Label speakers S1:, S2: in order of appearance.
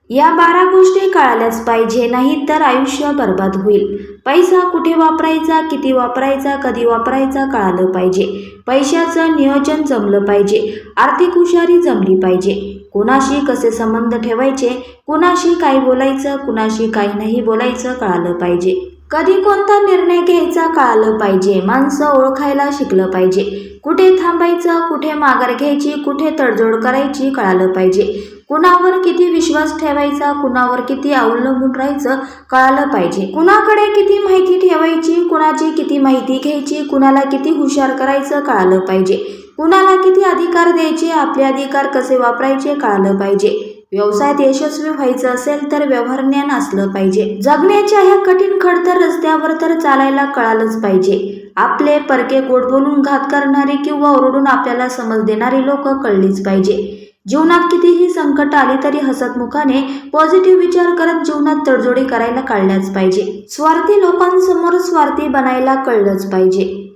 S1: या 12 गोष्टी कळाल्याच पाहिजे, नाही तर आयुष्य बर्बाद होईल. पैसा कुठे वापरायचा, किती वापरायचा, कधी वापरायचा कळालं पाहिजे. पैशाचं नियोजन जमलं पाहिजे. आर्थिक हुशारी जमली पाहिजे. कुणाशी कसे संबंध ठेवायचे, कुणाशी काय बोलायचं, कुणाशी काय नाही बोलायचं कळालं पाहिजे. कधी कोणता निर्णय घ्यायचा कळालं पाहिजे. माणसं ओळखायला शिकलं पाहिजे. कुठे थांबायचं, कुठे माघार घ्यायची, कुठे तडजोड करायची कळालं पाहिजे. कुणावर किती विश्वास ठेवायचा, कुणावर किती अवलंबून राहायचं कळालं पाहिजे. कुणाकडे किती माहिती ठेवायची, कुणाची किती माहिती घ्यायची, कुणाला किती हुशार करायचं कळालं पाहिजे. कुणाला किती अधिकार द्यायचे, आपले अधिकार कसे वापरायचे कळालं पाहिजे. व्यवसायात यशस्वी व्हायचं असेल तर व्यवहार ज्ञान असलं पाहिजे. जगण्याच्या ह्या कठीण खडतर रस्त्यावर तर चालायला कळालंच पाहिजे. आपले परके गोड बोलून घात करणारी किंवा ओरडून आपल्याला समज देणारी लोक कळलीच पाहिजे. जीवनात कितीही संकट आली तरी हसतमुखाने पॉझिटिव्ह विचार करत जीवनात तडजोडी करायला कळल्याच पाहिजे. स्वार्थी लोकांसमोर स्वार्थी बनायला कळलंच पाहिजे.